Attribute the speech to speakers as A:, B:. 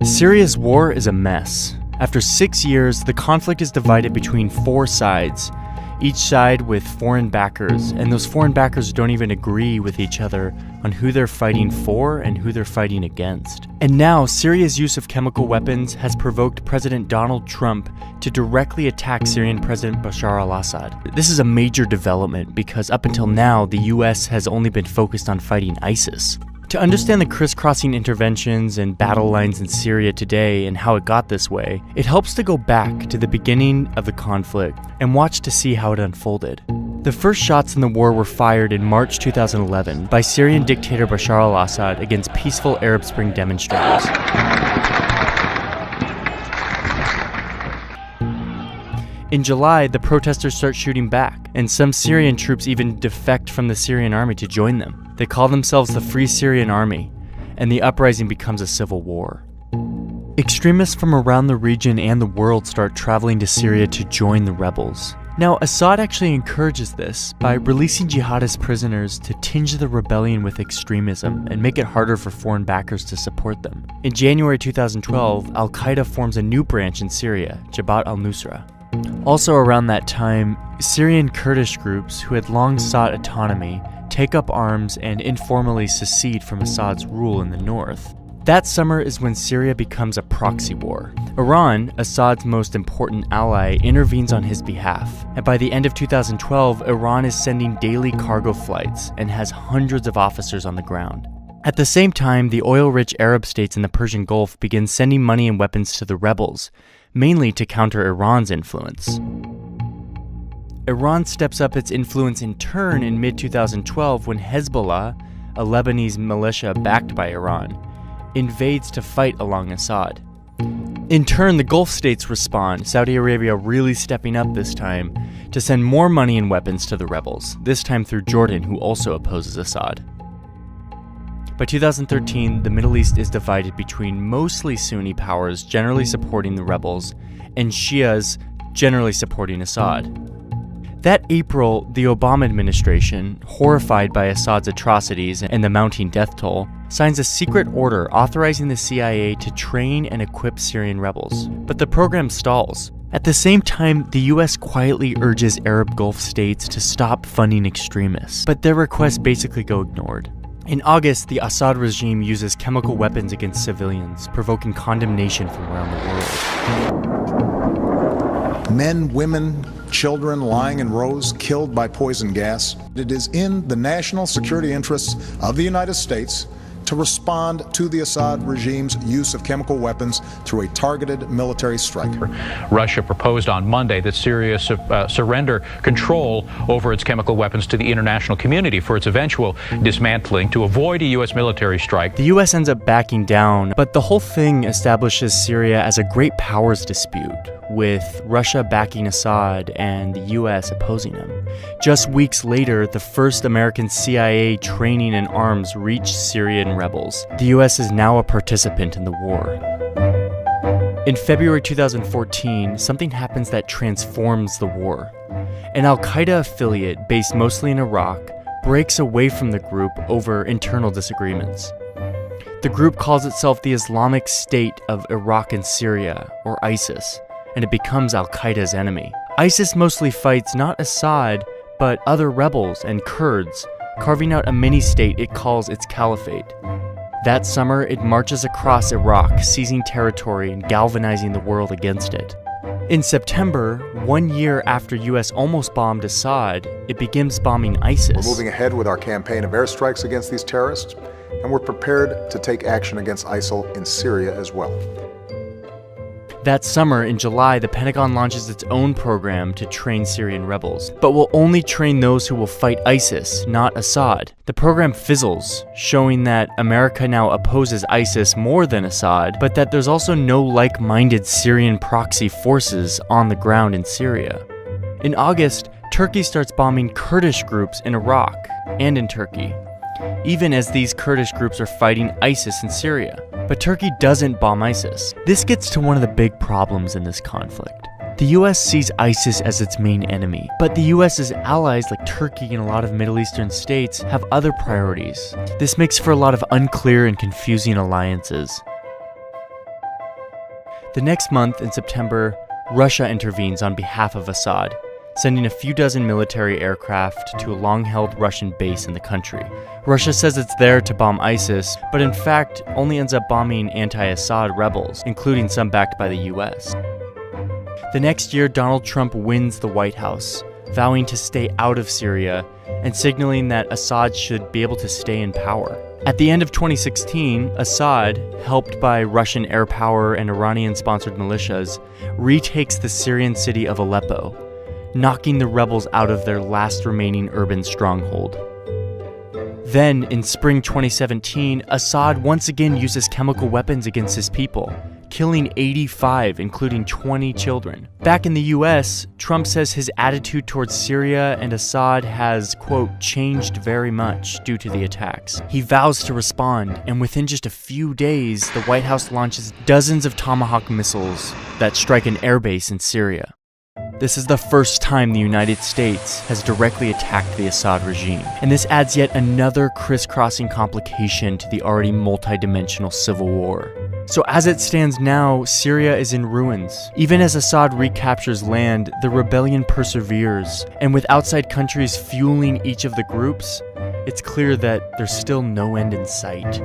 A: Syria's war is a mess. After 6 years, the conflict is divided between 4 sides, each side with foreign backers, and those foreign backers don't even agree with each other on who they're fighting for and who they're fighting against. And now, Syria's use of chemical weapons has provoked President Donald Trump to directly attack Syrian President Bashar al-Assad. This is a major development because up until now, the US has only been focused on fighting ISIS. To understand the crisscrossing interventions and battle lines in Syria today and how it got this way, it helps to go back to the beginning of the conflict and watch to see how it unfolded. The first shots in the war were fired in March 2011 by Syrian dictator Bashar al-Assad against peaceful Arab Spring demonstrators. In July, the protesters start shooting back, and some Syrian troops even defect from the Syrian army to join them. They call themselves the Free Syrian Army, and the uprising becomes a civil war. Extremists from around the region and the world start traveling to Syria to join the rebels. Now, Assad actually encourages this by releasing jihadist prisoners to tinge the rebellion with extremism and make it harder for foreign backers to support them. In January 2012, Al-Qaeda forms a new branch in Syria, Jabhat al-Nusra. Also around that time, Syrian Kurdish groups who had long sought autonomy take up arms and informally secede from Assad's rule in the north. That summer is when Syria becomes a proxy war. Iran, Assad's most important ally, intervenes on his behalf. And by the end of 2012, Iran is sending daily cargo flights and has hundreds of officers on the ground. At the same time, the oil-rich Arab states in the Persian Gulf begin sending money and weapons to the rebels, mainly to counter Iran's influence. Iran steps up its influence in turn in mid-2012 when Hezbollah, a Lebanese militia backed by Iran, invades to fight along Assad. In turn, the Gulf states respond, Saudi Arabia really stepping up this time to send more money and weapons to the rebels, this time through Jordan, who also opposes Assad. By 2013, the Middle East is divided between mostly Sunni powers generally supporting the rebels and Shias generally supporting Assad. That April, the Obama administration, horrified by Assad's atrocities and the mounting death toll, signs a secret order authorizing the CIA to train and equip Syrian rebels. But the program stalls. At the same time, the US quietly urges Arab Gulf states to stop funding extremists, but their requests basically go ignored. In August, the Assad regime uses chemical weapons against civilians, provoking condemnation from around the world.
B: Men, women, children lying in rows, killed by poison gas. It is in the national security interests of the United States to respond to the Assad regime's use of chemical weapons through a targeted military strike.
C: Russia proposed on Monday that Syria surrender control over its chemical weapons to the international community for its eventual dismantling to avoid a U.S. military strike.
A: The U.S. ends up backing down, but the whole thing establishes Syria as a great powers dispute, with Russia backing Assad and the U.S. opposing him. Just weeks later, the first American CIA training in arms reached Syrian rebels. The U.S. is now a participant in the war. In February 2014, something happens that transforms the war. An Al-Qaeda affiliate based mostly in Iraq breaks away from the group over internal disagreements. The group calls itself the Islamic State of Iraq and Syria, or ISIS, and it becomes Al-Qaeda's enemy. ISIS mostly fights not Assad, but other rebels and Kurds, carving out a mini-state it calls its caliphate. That summer, it marches across Iraq, seizing territory and galvanizing the world against it. In September, 1 year after US almost bombed Assad, it begins bombing ISIS.
B: We're moving ahead with our campaign of airstrikes against these terrorists, and we're prepared to take action against ISIL in Syria as well.
A: That summer, in July, the Pentagon launches its own program to train Syrian rebels, but will only train those who will fight ISIS, not Assad. The program fizzles, showing that America now opposes ISIS more than Assad, but that there's also no like-minded Syrian proxy forces on the ground in Syria. In August, Turkey starts bombing Kurdish groups in Iraq and in Turkey, even as these Kurdish groups are fighting ISIS in Syria. But Turkey doesn't bomb ISIS. This gets to one of the big problems in this conflict. The US sees ISIS as its main enemy, but the US's allies like Turkey and a lot of Middle Eastern states have other priorities. This makes for a lot of unclear and confusing alliances. The next month, in September, Russia intervenes on behalf of Assad, sending a few dozen military aircraft to a long-held Russian base in the country. Russia says it's there to bomb ISIS, but in fact only ends up bombing anti-Assad rebels, including some backed by the US. The next year, Donald Trump wins the White House, vowing to stay out of Syria and signaling that Assad should be able to stay in power. At the end of 2016, Assad, helped by Russian air power and Iranian-sponsored militias, retakes the Syrian city of Aleppo, knocking the rebels out of their last remaining urban stronghold. Then, in spring 2017, Assad once again uses chemical weapons against his people, killing 85, including 20 children. Back in the US, Trump says his attitude towards Syria and Assad has, quote, changed very much due to the attacks. He vows to respond, and within just a few days, the White House launches dozens of Tomahawk missiles that strike an airbase in Syria. This is the first time the United States has directly attacked the Assad regime, and this adds yet another crisscrossing complication to the already multi-dimensional civil war. So as it stands now, Syria is in ruins. Even as Assad recaptures land, the rebellion perseveres, and with outside countries fueling each of the groups, it's clear that there's still no end in sight.